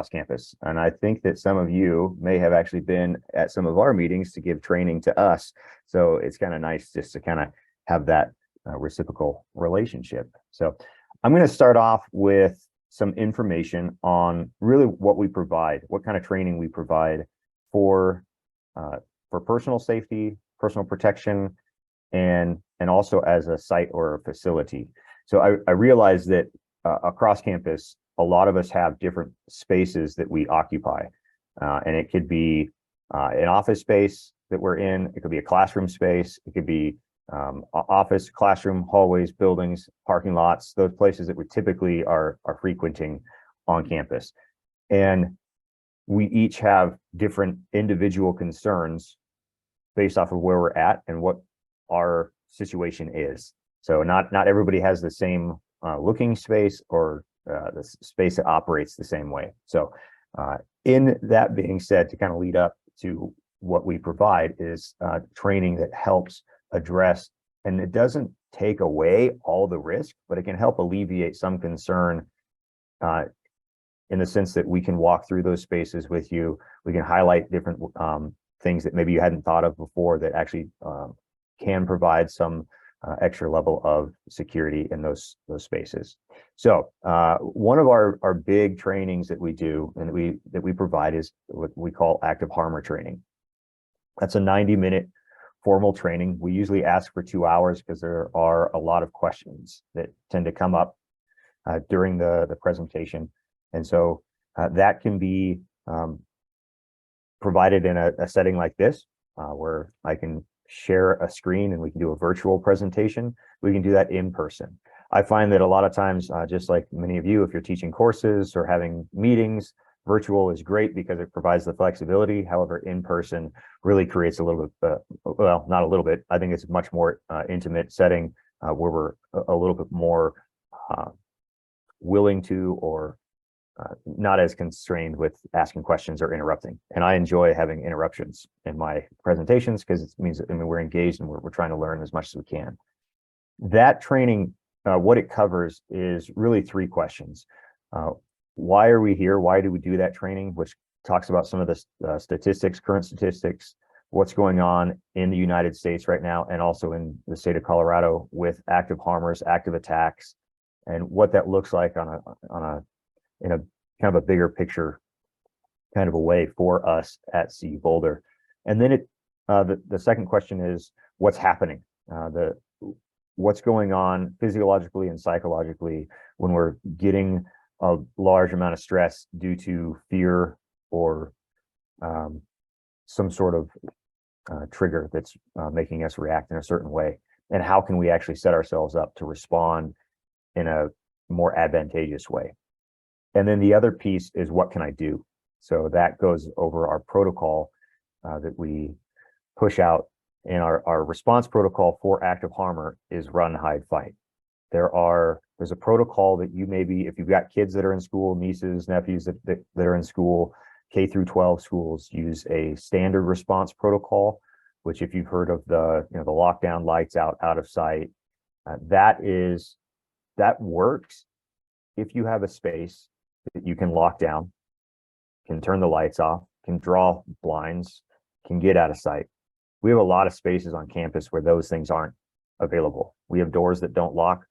campus. And I think that some of you may have actually been at some of our meetings to give training to us. So it's kind of nice just to kind of have that reciprocal relationship. So I'm going to start off with some information on really what we provide, what kind of training we provide for personal safety, personal protection, and also as a site or a facility. So I realize that across campus, a lot of us have different spaces that we occupy. And it could be an office space that we're in, it could be a classroom space, it could be office, classroom, hallways, buildings, parking lots, those places that we typically are frequenting on campus. And we each have different individual concerns based off of where we're at and what our situation is. So not everybody has the same looking space or the space that operates the same way. So in that being said, to kind of lead up to what we provide is training that helps address, and it doesn't take away all the risk, but it can help alleviate some concern in the sense that we can walk through those spaces with you. We can highlight different things that maybe you hadn't thought of before that actually can provide some extra level of security in those spaces. So one of our big trainings that we do and that we provide is what we call active harmer training. That's a 90-minute formal training. We usually ask for 2 hours because there are a lot of questions that tend to come up during the presentation. And so that can be provided in a setting like this, where I can share a screen and we can do a virtual presentation. We can do that in person. I find that a lot of times, just like many of you, if you're teaching courses or having meetings, virtual is great because it provides the flexibility. However, in person really creates a little bit, well, not a little bit, I think it's a much more intimate setting where we're a little bit more willing to, or not as constrained with asking questions or interrupting. And I enjoy having interruptions in my presentations because it means that, I mean, we're engaged and we're trying to learn as much as we can. That training, what it covers is really 3 questions. Why are we here? Why do we do that training? Which talks about some of the statistics, current statistics, what's going on in the United States right now, and also in the state of Colorado with active harmers, active attacks, and what that looks like in a kind of a bigger picture kind of a way for us at CU Boulder. And then the second question is what's happening, what's going on physiologically and psychologically when we're getting a large amount of stress due to fear or some sort of trigger that's making us react in a certain way, and how can we actually set ourselves up to respond in a more advantageous way. And then the other piece is what can I do? So that goes over our protocol that we push out. And our response protocol for active harmer is run, hide, fight. There's a protocol that you maybe, if you've got kids that are in school, nieces, nephews that are in school, K through 12 schools use a standard response protocol, which if you've heard of the lockdown, lights out, out of sight, that works if you have a space that you can lock down, can turn the lights off, can draw blinds, can get out of sight. We have a lot of spaces on campus where those things aren't available. We have doors that don't lock.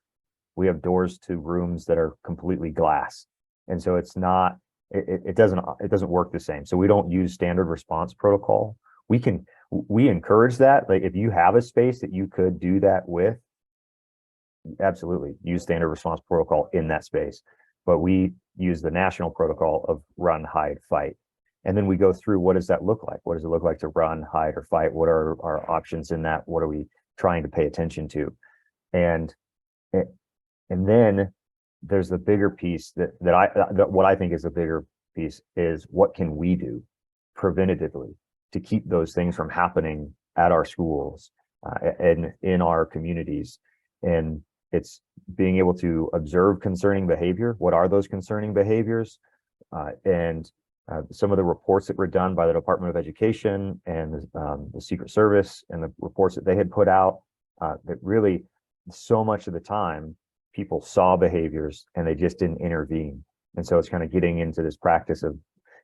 We have doors to rooms that are completely glass. And so it's not, it doesn't work the same. So we don't use standard response protocol. We encourage that. Like if you have a space that you could do that with, absolutely use standard response protocol in that space. But we use the national protocol of run, hide, fight. And then we go through, what does that look like? What does it look like to run, hide, or fight? What are our options in that? What are we trying to pay attention to? And then there's the bigger piece that what I think is a bigger piece is what can we do preventatively to keep those things from happening at our schools and in our communities. And it's being able to observe concerning behavior. What are those concerning behaviors? And some of the reports that were done by the Department of Education and the Secret Service and the reports that they had put out, that really so much of the time people saw behaviors and they just didn't intervene. And so it's kind of getting into this practice of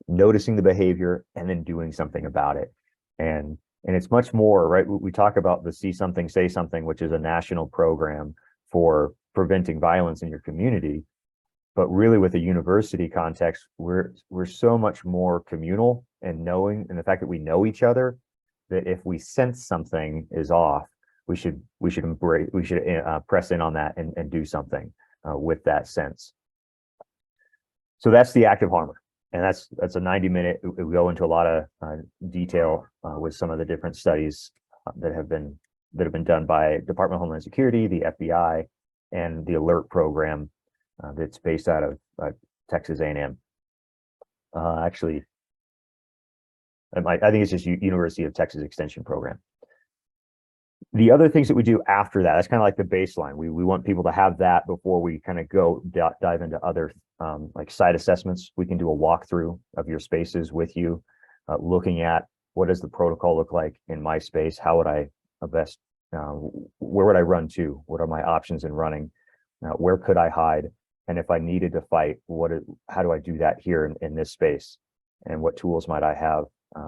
noticing the behavior and then doing something about it. And it's much more, right? We talk about the See Something, Say Something, which is a national program for preventing violence in your community. But really with a university context, we're so much more communal and knowing, and the fact that we know each other, that if we sense something is off, we should embrace, we should press in on that and do something with that sense. So that's the active harmer. And that's a 90-minute, we go into a lot of detail with some of the different studies that have been done by Department of Homeland Security, the FBI, and the ALERT program that's based out of Texas A&M. Actually, I think it's just University of Texas Extension program. The other things that we do after that, that's kind of like the baseline. We want people to have that before we kind of go dive into other like site assessments. We can do a walkthrough of your spaces with you, looking at what does the protocol look like in my space? How would I best, where would I run to? What are my options in running? Where could I hide? And if I needed to fight, how do I do that here in this space? And what tools might I have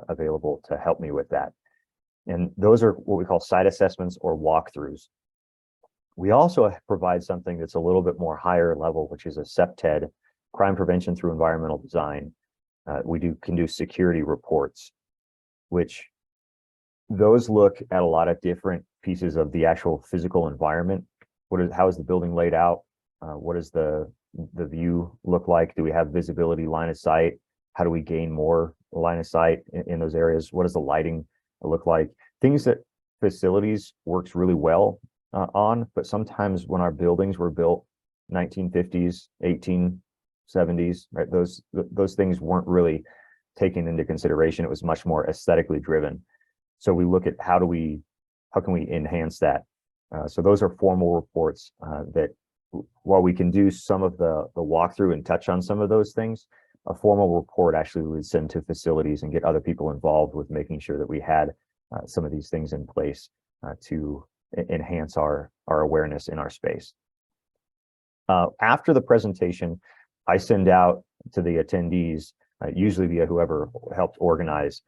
available to help me with that? And those are what we call site assessments or walkthroughs. We also provide something that's a little bit more higher level, which is a CPTED, crime prevention through environmental design. We can do security reports, which those look at a lot of different pieces of the actual physical environment. How is the building laid out? What does the view look like? Do we have visibility, line of sight? How do we gain more line of sight in those areas? What does the lighting look like? Things that facilities works really well on, but sometimes when our buildings were built 1950s, 1870s, right? Those things weren't really taken into consideration. It was much more aesthetically driven. So we look at how can we enhance that? So those are formal reports that while we can do some of the walkthrough and touch on some of those things, a formal report actually would send to facilities and get other people involved with making sure that we had some of these things in place to enhance our awareness in our space. After the presentation, I send out to the attendees, usually via whoever helped organize,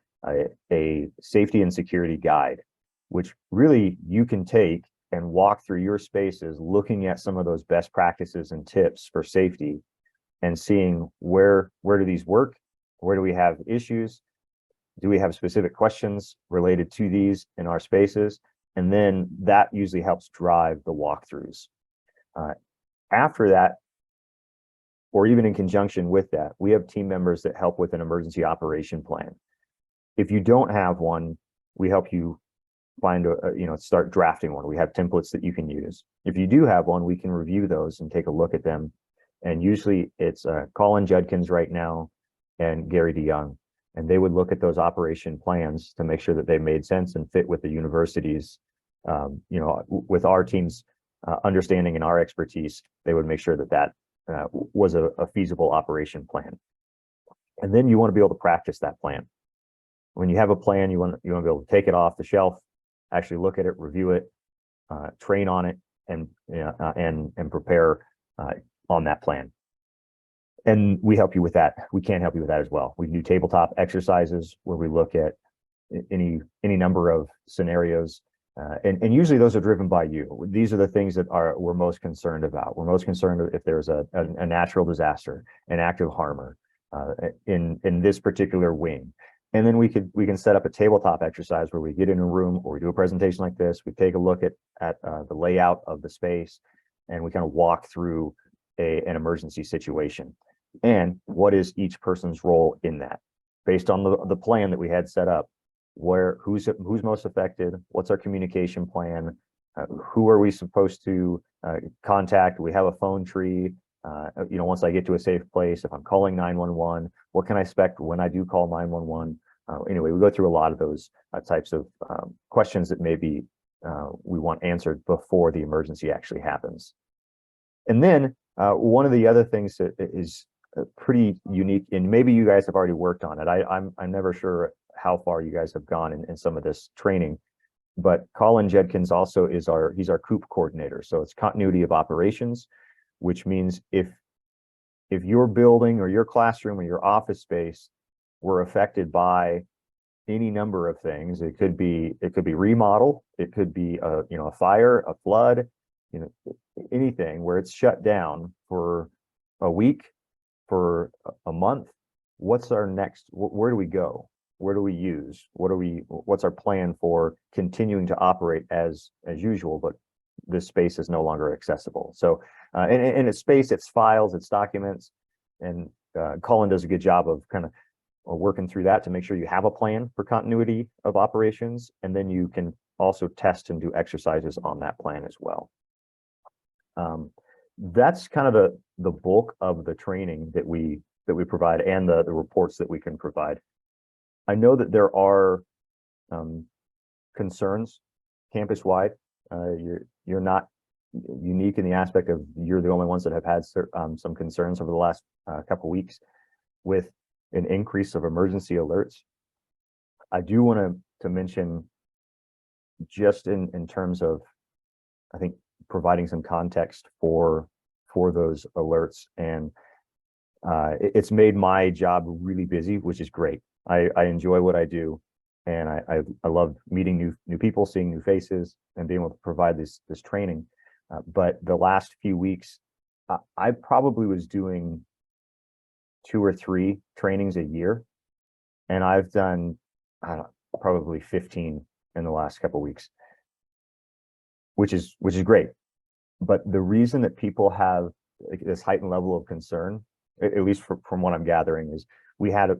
a safety and security guide, which really you can take and walk through your spaces, looking at some of those best practices and tips for safety and seeing where do these work? Where do we have issues? Do we have specific questions related to these in our spaces? And then that usually helps drive the walkthroughs. After that, or even in conjunction with that, we have team members that help with an emergency operation plan. If you don't have one, we help you find start drafting one. We have templates that you can use. If you do have one, we can review those and take a look at them. And usually it's Colin Judkins right now and Gary DeYoung. And they would look at those operation plans to make sure that they made sense and fit with the university's, with our team's understanding and our expertise. They would make sure that was a feasible operation plan. And then you want to be able to practice that plan. When you have a plan, you want to be able to take it off the shelf, actually look at it, review it, train on it, and prepare on that plan. And we help you with that. We can help you with that as well. We do tabletop exercises where we look at any number of scenarios, and usually those are driven by you. These are the things that we're most concerned about. We're most concerned if there's a natural disaster, an active harmer in this particular wing. And then we can set up a tabletop exercise where we get in a room or we do a presentation like this. We take a look at the layout of the space, and we kind of walk through an emergency situation. And what is each person's role in that? Based on the plan that we had set up, who's most affected? What's our communication plan? Who are we supposed to contact? We have a phone tree. Once I get to a safe place, if I'm calling 911, what can I expect when I do call 911? Anyway, we go through a lot of those types of questions that maybe we want answered before the emergency actually happens. And then one of the other things that is pretty unique, and maybe you guys have already worked on it. I'm never sure how far you guys have gone in some of this training, but Colin Judkins also he's our COOP coordinator. So it's continuity of operations, which means if if your building or your classroom or your office space were affected by any number of things, it could be remodel, it could be a fire, a flood, anything where it's shut down for a week, for a month. What's our next? Where do we go? Where do we use? What's our plan for continuing to operate as usual, but this space is no longer accessible? So, and it's space, it's files, it's documents, and Colin does a good job of kind of working through that to make sure you have a plan for continuity of operations, and then you can also test and do exercises on that plan as well. That's kind of the bulk of the training that we provide, and the reports that we can provide. I know that there are concerns campus-wide. You're not unique in the aspect of you're the only ones that have had some concerns over the last couple weeks with an increase of emergency alerts. I do want to mention, just in terms of, I think, providing some context for those alerts, and it's made my job really busy, which is great. I enjoy what I do, and I love meeting new people, seeing new faces, and being able to provide this training. But the last few weeks, I probably was doing 2 or 3 trainings a year, and I've done, I don't know, probably 15 in the last couple of weeks, which is great. But the reason that people have this heightened level of concern, at least from what I'm gathering, is we had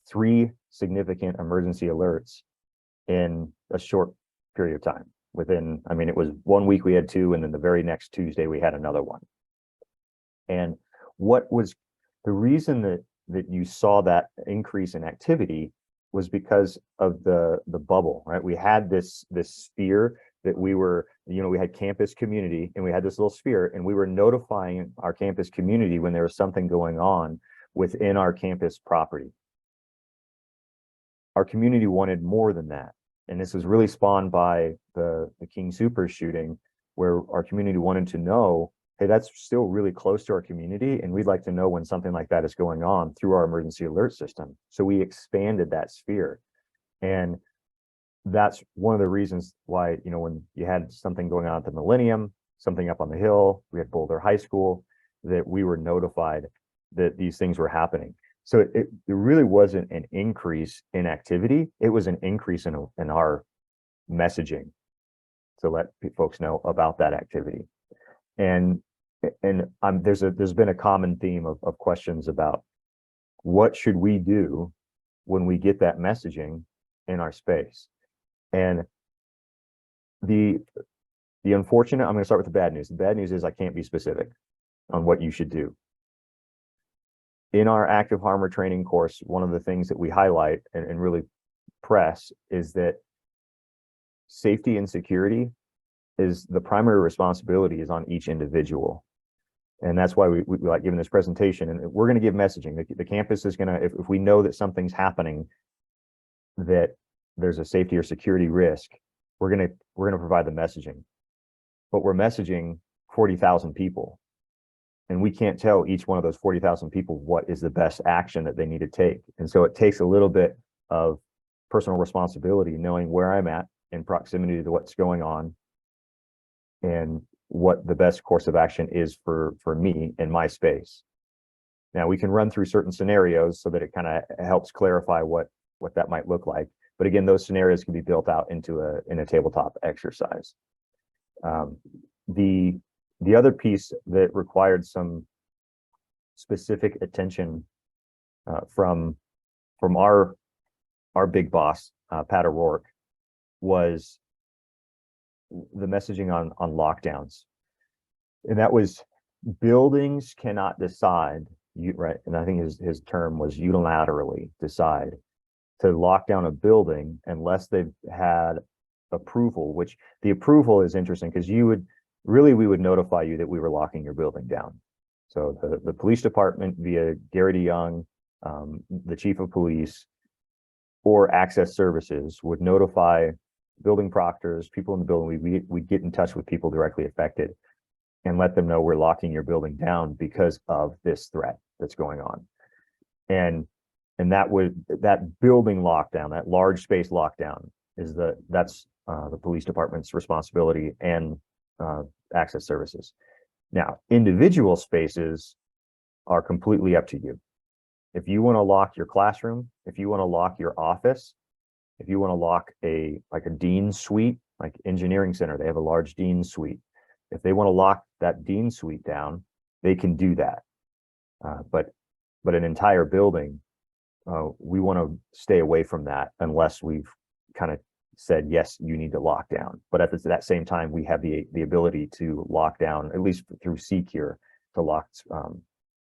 3 significant emergency alerts in a short period of time. Within, I mean, it was 1 week we had 2, and then the very next Tuesday we had another one. And what was the reason that you saw that increase in activity was because of the bubble, right? We had this sphere that we were, we had campus community, and we had this little sphere, and we were notifying our campus community when there was something going on within our campus property. Our community wanted more than that. And this was really spawned by the King Soopers shooting, where our community wanted to know, hey, that's still really close to our community, and we'd like to know when something like that is going on through our emergency alert system. So we expanded that sphere. And that's one of the reasons why, when you had something going on at the Millennium, something up on the hill, we had Boulder High School, that we were notified that these things were happening. So it really wasn't an increase in activity. It was an increase in our messaging to let folks know about that activity. And there's been a common theme of questions about what should we do when we get that messaging in our space. And the unfortunate, I'm going to start with the bad news. The bad news is I can't be specific on what you should do. In our active harmer training course, one of the things that we highlight and really press is that safety and security is the primary responsibility is on each individual. And that's why we like giving this presentation, and we're going to give messaging. The campus is going to, if we know that something's happening, that there's a safety or security risk, we're going to provide the messaging. But we're messaging 40,000 people, and we can't tell each one of those 40,000 people what is the best action that they need to take. And so it takes a little bit of personal responsibility, knowing where I'm at in proximity to what's going on, and what the best course of action is for me in my space. Now, we can run through certain scenarios so that it kind of helps clarify what that might look like. But again, those scenarios can be built out into a tabletop exercise. The other piece that required some specific attention from our big boss, Pat O'Rourke, was the messaging on lockdowns. And that was, buildings cannot decide, right? And I think his term was unilaterally decide to lock down a building unless they've had approval, which the approval is interesting because we would notify you that we were locking your building down. So the police department via Garrity Young, the chief of police, or access services would notify building proctors, people in the building. We'd get in touch with people directly affected and let them know we're locking your building down because of this threat. that's going on. And that building lockdown, that large space lockdown that's the police department's responsibility and access services. Now, individual spaces are completely up to you. If you want to lock your classroom, if you want to lock your office, if you want to lock a dean's suite, like engineering center, they have a large dean's suite. If they want to lock that dean's suite down, they can do that. But an entire building, we want to stay away from that unless we've kind of said, yes, you need to lock down. But at that same time, we have the ability to lock down, at least through Secure, to lock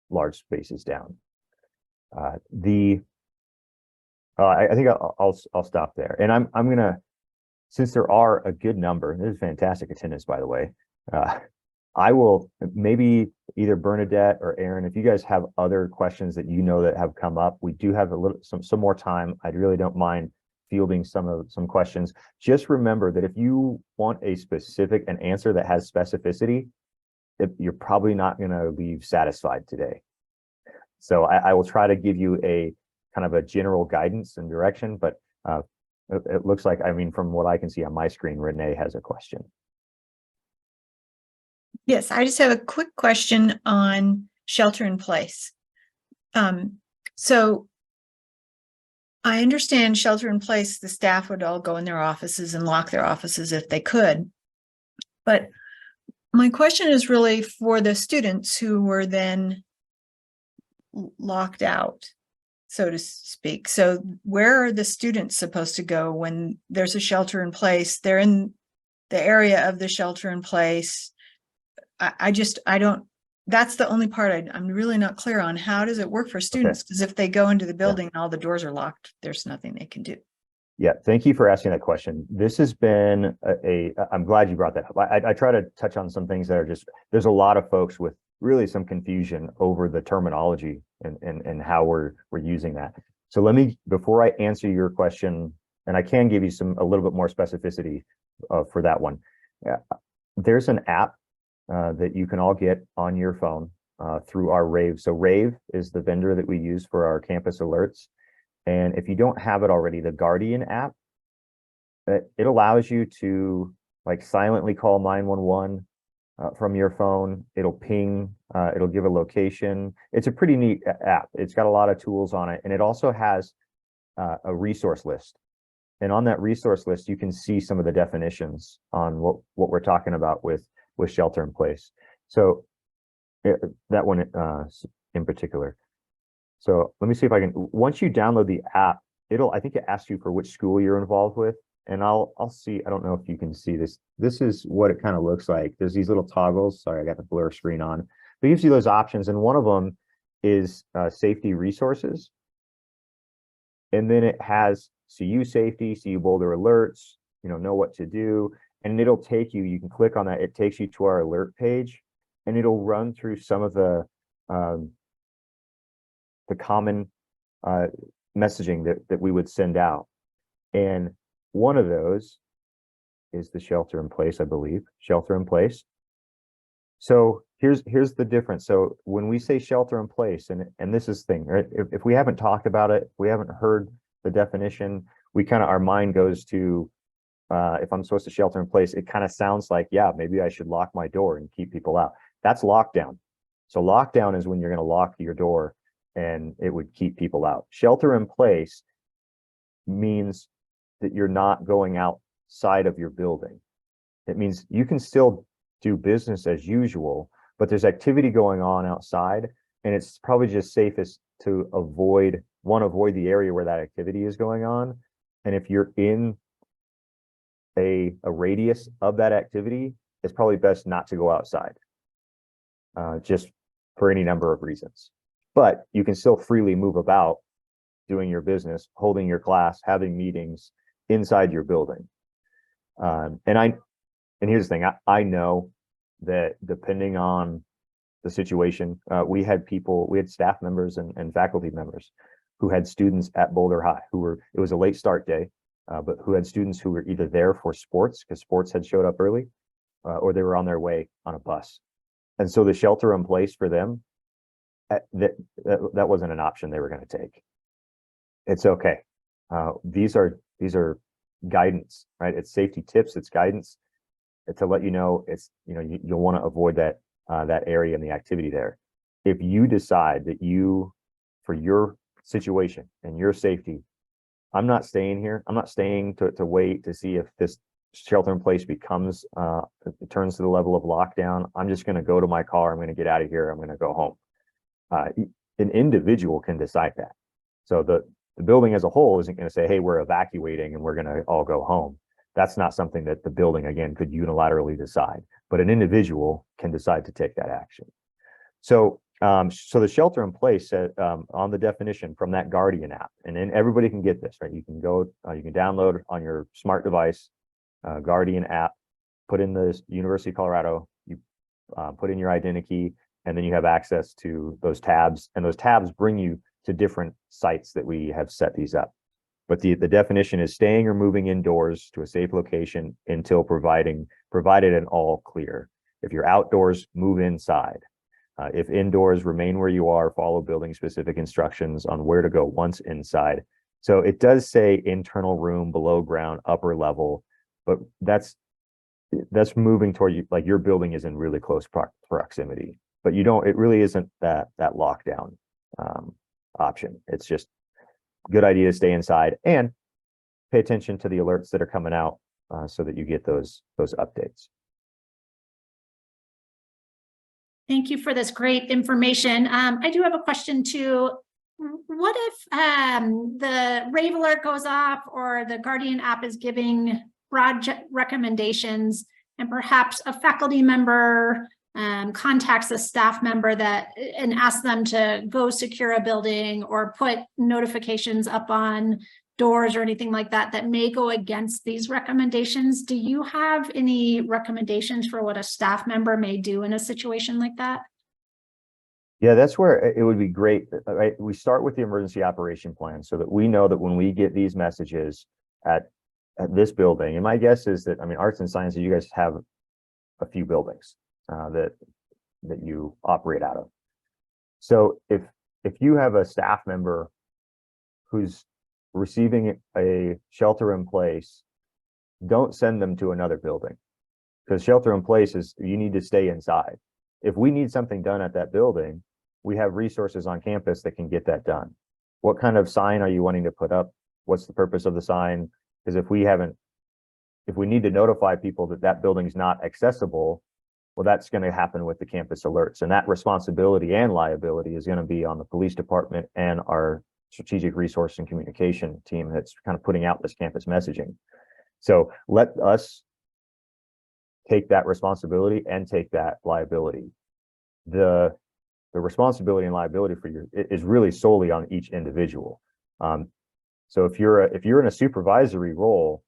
large spaces down. I think I'll stop there. And I'm gonna, since there are a good number, this is fantastic attendance, by the way. I will maybe either Bernadette or Aaron, if you guys have other questions that you know that have come up, we do have some more time. I really don't mind fielding some questions. Just remember that if you want an answer that has specificity, you're probably not going to leave satisfied today. So I will try to give you a kind of a general guidance and direction, but it looks like, I mean, from what I can see on my screen, Renee has a question. Yes, I just have a quick question on shelter in place. So I understand shelter in place, the staff would all go in their offices and lock their offices if they could. But my question is really for the students who were then locked out, so to speak. So where are the students supposed to go when there's a shelter in place? They're in the area of the shelter in place. I don't, that's the only part I'm really not clear on. How does it work for students? Because if they go into the building and all the doors are locked, there's nothing they can do. Yeah, thank you for asking that question. This has been I'm glad you brought that up. I try to touch on some things that are there's a lot of folks with really some confusion over the terminology and how we're using that. So let me, before I answer your question, and I can give you a little bit more specificity for that one. There's an app that you can all get on your phone through our Rave. So Rave is the vendor that we use for our campus alerts. And if you don't have it already, the Guardian app, it allows you to like silently call 911 from your phone. It'll ping, it'll give a location. It's a pretty neat app. It's got a lot of tools on it. And it also has a resource list. And on that resource list, you can see some of the definitions on what we're talking about with shelter in place. So that one in particular. So let me see if I can, once you download the app, I think it asks you for which school you're involved with. And I'll see, I don't know if you can see this. This is what it kind of looks like. There's these little toggles. Sorry, I got the blur screen on. But it gives you those options. And one of them is safety resources. And then it has CU safety, CU Boulder alerts, know what to do. And it'll take you, you can click on that. It takes you to our alert page and it'll run through some of the common messaging that we would send out. And one of those is the shelter in place, I believe, shelter in place. So here's the difference. So when we say shelter in place, and this is the thing, right? If we haven't talked about it, we haven't heard the definition, our mind goes to, if I'm supposed to shelter in place, it kind of sounds like, yeah, maybe I should lock my door and keep people out. That's lockdown. So lockdown is when you're going to lock your door and it would keep people out. Shelter in place means that you're not going outside of your building. It means you can still do business as usual, but there's activity going on outside, and it's probably just safest to avoid the area where that activity is going on. And if you're in a radius of that activity, it's probably best not to go outside, just for any number of reasons. But you can still freely move about doing your business, holding your class, having meetings inside your building. And here's the thing, I know that depending on the situation, we had staff members and faculty members who had students at Boulder High it was a late start day, but who had students who were either there for sports because sports had showed up early, or they were on their way on a bus. And so the shelter in place for them that wasn't an option they were going to take. It's okay. These are guidance, right? It's safety tips, it's guidance to let you know it's, you'll want to avoid that area and the activity there. If you decide that for your situation and your safety, I'm not staying here. I'm not staying to wait to see if this shelter in place becomes it turns to the level of lockdown. I'm just going to go to my car. I'm going to get out of here. I'm going to go home. An individual can decide that. So the building as a whole isn't going to say, hey, we're evacuating and we're going to all go home. That's not something that the building, again, could unilaterally decide, but an individual can decide to take that action. So, so the shelter in place on the definition from that Guardian app, and then everybody can get this, right? You can go, you can download on your smart device, Guardian app, put in the University of Colorado, you put in your identity, and then you have access to those tabs, and those tabs bring you to different sites that we have set these up. But the definition is staying or moving indoors to a safe location until provided and all clear. If you're outdoors, move inside. If indoors, remain where you are, follow building specific instructions on where to go once inside. So it does say internal room, below ground, upper level, but that's moving toward you, like your building is in really close proximity, but it really isn't that lockdown option. It's just good idea to stay inside and pay attention to the alerts that are coming out so that you get those updates. Thank you for this great information. I do have a question too. What if the rave alert goes off or the Guardian app is giving broad recommendations and perhaps a faculty member contacts a staff member and asks them to go secure a building or put notifications up on doors or anything like that may go against these recommendations? Do you have any recommendations for what a staff member may do in a situation like that? Yeah, that's where it would be great, right? We start with the emergency operation plan so that we know that when we get these messages at this building, and my guess is that, I mean, arts and sciences, you guys have a few buildings that you operate out of. So if you have a staff member who's receiving a shelter in place, don't send them to another building, because shelter in place is, you need to stay inside. If we need something done at that building, we have resources on campus that can get that done. What kind of sign are you wanting to put up? What's the purpose of the sign? Because if we need to notify people that building's not accessible, well, that's going to happen with the campus alerts, and that responsibility and liability is going to be on the police department and our strategic resource and communication team that's kind of putting out this campus messaging. So let us take that responsibility and take that liability. The responsibility and liability is really solely on each individual. So if you're in a supervisory role,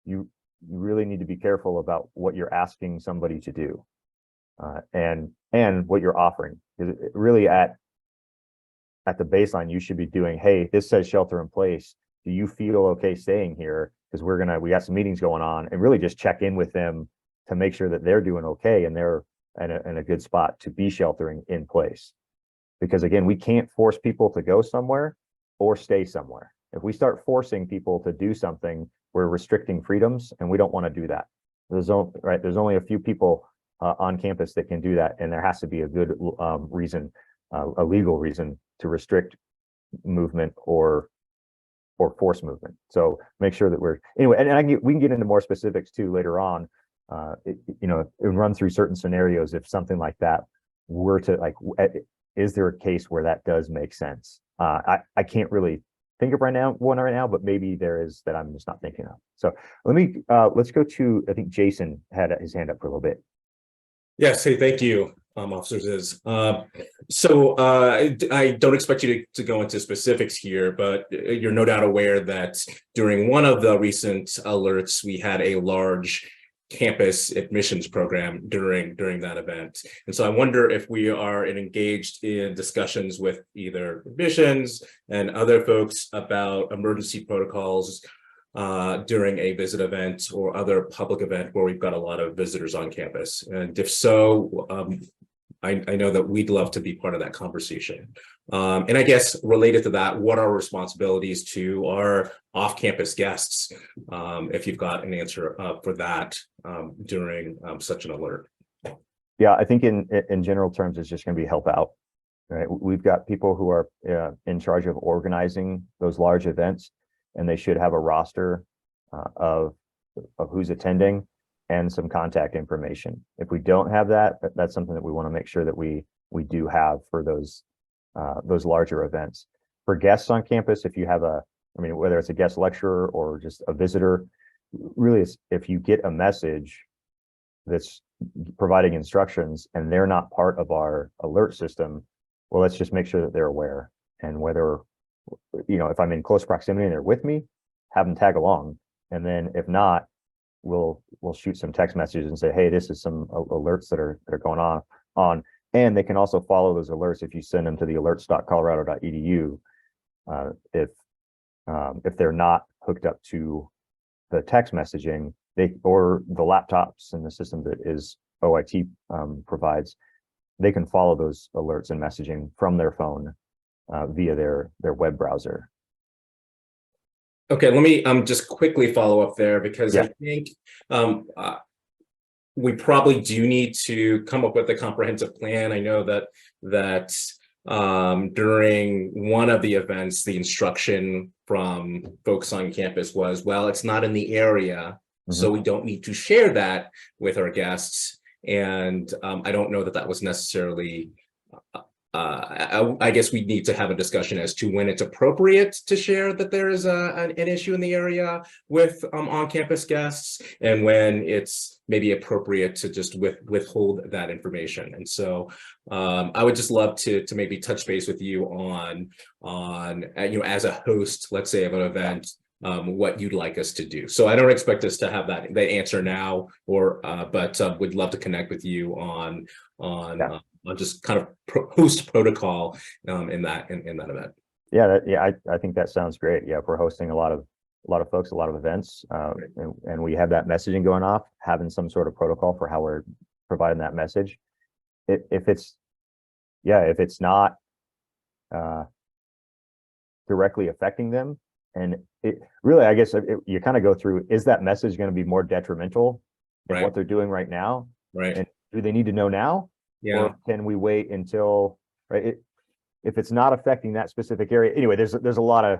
you really need to be careful about what you're asking somebody to do, and what you're offering. Really at the baseline, you should be doing, hey, this says shelter in place. Do you feel okay staying here? Because we got some meetings going on, and really just check in with them to make sure that they're doing okay and they're in a good spot to be sheltering in place. Because again, we can't force people to go somewhere or stay somewhere. If we start forcing people to do something, we're restricting freedoms, and we don't want to do that. There's only a few people on campus that can do that, and there has to be a good reason, a legal reason to restrict movement or force movement. So make sure that anyway, and we can get into more specifics too later on, and run through certain scenarios if something like that were to, is there a case where that does make sense? I can't really think of one right now, but maybe there is that I'm just not thinking of. So let's go to, I think Jason had his hand up for a little bit. Yes, hey, thank you, Officer Zizz. So I don't expect you to go into specifics here, but you're no doubt aware that during one of the recent alerts, we had a large campus admissions program during that event. And so I wonder if we are engaged in discussions with either admissions and other folks about emergency protocols during a visit event or other public event where we've got a lot of visitors on campus. And if so, I know that we'd love to be part of that conversation. And I guess related to that, what are responsibilities to our off-campus guests? If you've got an answer for that during such an alert. Yeah, I think in general terms, it's just going to be help out. Right, we've got people who are in charge of organizing those large events, and they should have a roster of who's attending and some contact information. If we don't have that, that's something that we want to make sure that we do have for those larger events. For guests on campus, if you have whether it's a guest lecturer or just a visitor, really, if you get a message that's providing instructions and they're not part of our alert system, well, let's just make sure that they're aware. And whether, if I'm in close proximity and they're with me, have them tag along. And then if not, we'll shoot some text messages and say, hey, this is some alerts that are going on. And they can also follow those alerts if you send them to the alerts.colorado.edu. If they're not hooked up to the text messaging, or the laptops and the system that is OIT provides, they can follow those alerts and messaging from their phone via their web browser. Okay, let me just quickly follow up there, because Yeah. I think we probably do need to come up with a comprehensive plan. I know that during one of the events, the instruction from folks on campus was, well, it's not in the area, so we don't need to share that with our guests. And I don't know that was necessarily, I guess we need to have a discussion as to when it's appropriate to share that there is an issue in the area with on-campus guests, and when it's maybe appropriate to just withhold that information. And so I would just love to maybe touch base with you on as a host, let's say, of an event, what you'd like us to do. So I don't expect us to have that answer now, but would love to connect with you on just kind of host protocol in that event. Yeah, I think that sounds great. Yeah, if we're hosting a lot of folks, a lot of events, and we have that messaging going off, having some sort of protocol for how we're providing that message. If it's not directly affecting them, and it really, I guess you kind of go through, is that message going to be more detrimental than what they're doing right now? Right. And do they need to know now? Yeah. Or can we wait until, if it's not affecting that specific area? Anyway, there's a lot of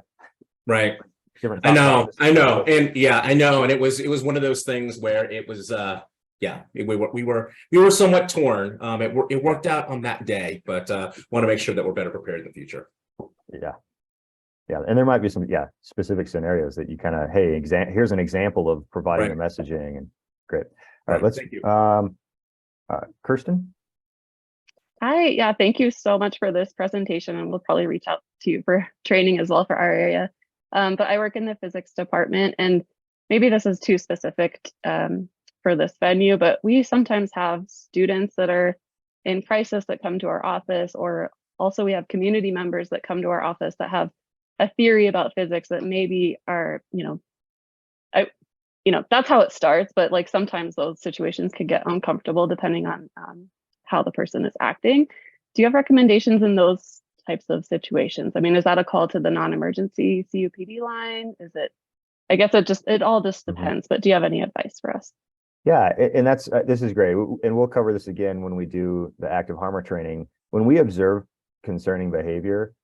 different. I know. And yeah, I know. And it was one of those things where it was, we were somewhat torn. It worked out on that day, but want to make sure that we're better prepared in the future. Yeah, and there might be some specific scenarios that you kind of, hey, here's an example of providing the messaging, and great. All right, let's thank you. Kirsten. Hi, yeah, thank you so much for this presentation, and we'll probably reach out to you for training as well for our area. But I work in the physics department, and maybe this is too specific for this venue, but we sometimes have students that are in crisis that come to our office, or also we have community members that come to our office that have a theory about physics that maybe are, that's how it starts, but like sometimes those situations can get uncomfortable depending on how the person is acting. Do you have recommendations in those types of situations? I mean, is that a call to the non-emergency CUPD line? Is it, I guess it all just depends, but do you have any advice for us? Yeah, and this is great. And we'll cover this again when we do the active harmer training. When we observe concerning behavior,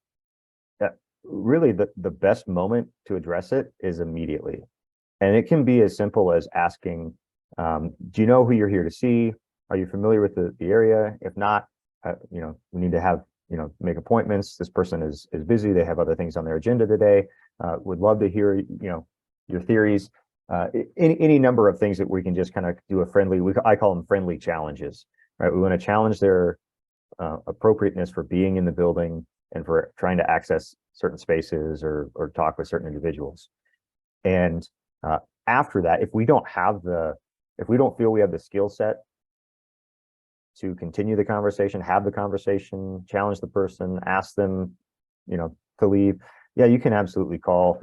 really the best moment to address it is immediately. And it can be as simple as asking, do you know who you're here to see? Are you familiar with the area? If not, we need to have, make appointments. This person is busy. They have other things on their agenda today. Would love to hear, your theories. Any number of things that we can just kind of do a friendly, I call them friendly challenges, right? We want to challenge their appropriateness for being in the building and for trying to access certain spaces or talk with certain individuals. And after that, if we don't feel we have the skill set to continue the conversation, have the conversation, challenge the person, ask them, to leave, yeah, you can absolutely call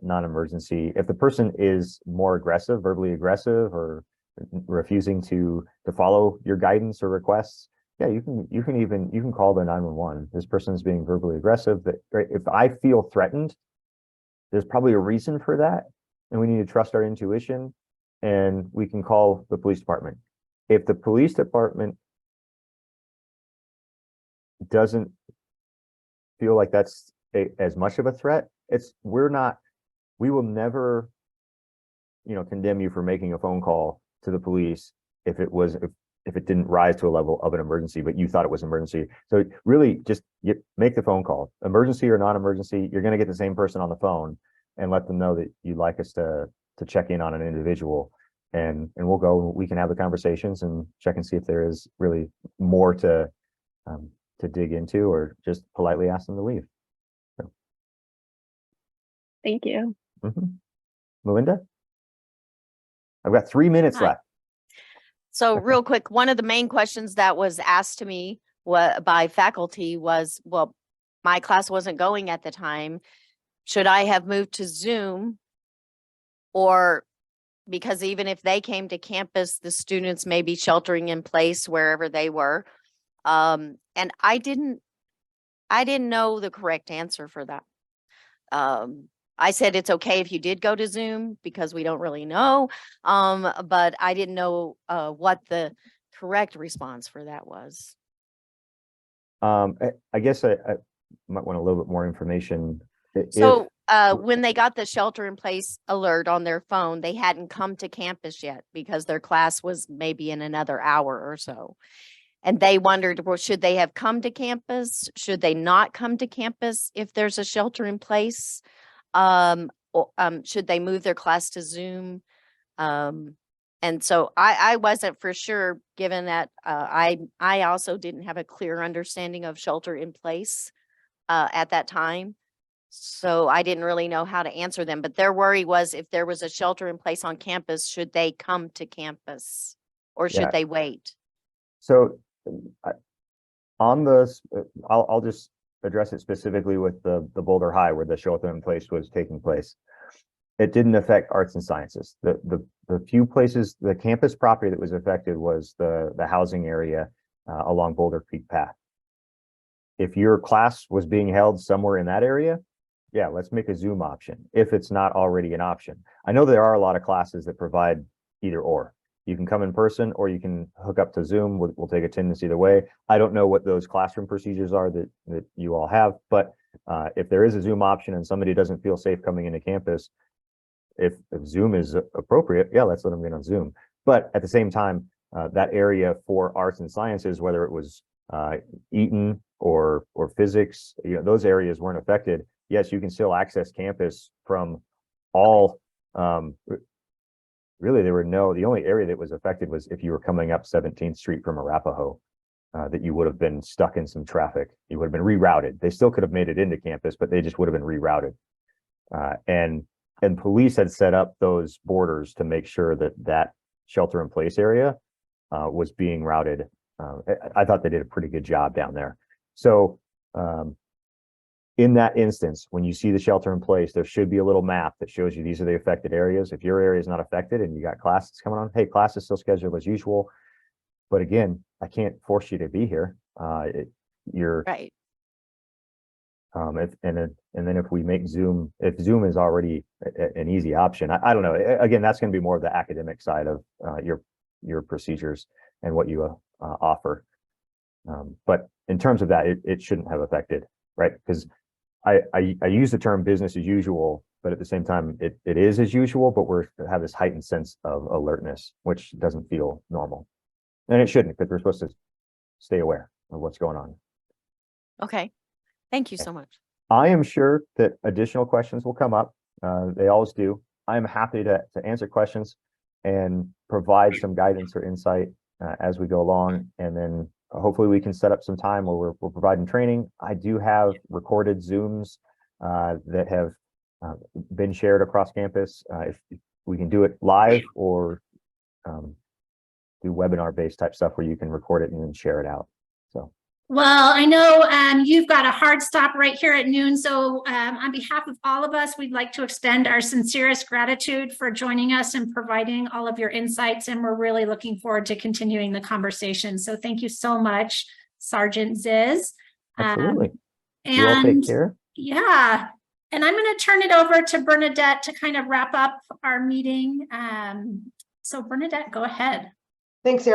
non-emergency. If the person is more aggressive, verbally aggressive, or refusing to follow your guidance or requests, Yeah, you can call the 911. This person is being verbally aggressive. That, right, if I feel threatened, there's probably a reason for that, and we need to trust our intuition, and we can call the police department. If the police department doesn't feel like that's as much of a threat, we will never, condemn you for making a phone call to the police if it didn't rise to a level of an emergency, but you thought it was an emergency. So really just make the phone call, emergency or non-emergency. You're going to get the same person on the phone and let them know that you'd like us to check in on an individual, and we can have the conversations and check and see if there is really more to dig into, or just politely ask them to leave. So. Thank you. Melinda? I've got 3 minutes Hi. left. So real quick, one of the main questions that was asked to me by faculty was, well, my class wasn't going at the time. Should I have moved to Zoom? Or because even if they came to campus, the students may be sheltering in place wherever they were. And I didn't know the correct answer for that. I said it's okay if you did go to Zoom because we don't really know, but I didn't know what the correct response for that was. I guess I might want a little bit more information. So when they got the shelter in place alert on their phone, they hadn't come to campus yet because their class was maybe in another hour or so. And they wondered, well, should they have come to campus? Should they not come to campus if there's a shelter in place? Should they move their class to Zoom? And so I wasn't for sure, given that I also didn't have a clear understanding of shelter in place at that time. So I didn't really know how to answer them. But their worry was, if there was a shelter in place on campus, should they come to campus or should they wait? So on this, I'll just address it specifically with the Boulder High, where the shelter in place was taking place. It didn't affect arts and sciences. The few places, the campus property that was affected was the housing area along Boulder Peak Path. If your class was being held somewhere in that area, yeah, let's make a Zoom option if it's not already an option. I know there are a lot of classes that provide either or. You can come in person or you can hook up to Zoom. We'll take attendance either way. I don't know what those classroom procedures are that you all have, but if there is a Zoom option and somebody doesn't feel safe coming into campus, if Zoom is appropriate, yeah, let's let them in on Zoom. But at the same time, that area for arts and sciences, whether it was Eaton or physics, those areas weren't affected. Yes, you can still access campus from all. Really, the only area that was affected was if you were coming up 17th Street from Arapahoe, that you would have been stuck in some traffic. You would have been rerouted. They still could have made it into campus, but they just would have been rerouted. And police had set up those borders to make sure that shelter in place area was being routed. I thought they did a pretty good job down there. So in that instance, when you see the shelter in place, there should be a little map that shows you these are the affected areas. If your area is not affected and you got classes coming on, hey, class is still scheduled as usual. But again, I can't force you to be here. You're Right. and then if we make Zoom, if Zoom is already an easy option, I don't know. Again, that's going to be more of the academic side of your procedures and what you offer. But in terms of that, it shouldn't have affected, right? Because I use the term business as usual, but at the same time, it is as usual, but we have this heightened sense of alertness, which doesn't feel normal. And it shouldn't, because we're supposed to stay aware of what's going on. Okay. Thank you so much. I am sure that additional questions will come up. They always do. I'm happy to answer questions and provide some guidance or insight as we go along. And then hopefully we can set up some time where we're providing training. I do have recorded Zooms that have been shared across campus. If we can do it live or do webinar based type stuff where you can record it and then share it out. So Well, I know you've got a hard stop right here at noon. So on behalf of all of us, we'd like to extend our sincerest gratitude for joining us and providing all of your insights. And we're really looking forward to continuing the conversation. So thank you so much, Sergeant Zizz. Absolutely. You all take care. Yeah. And I'm going to turn it over to Bernadette to kind of wrap up our meeting. So Bernadette, go ahead. Thanks, Erin.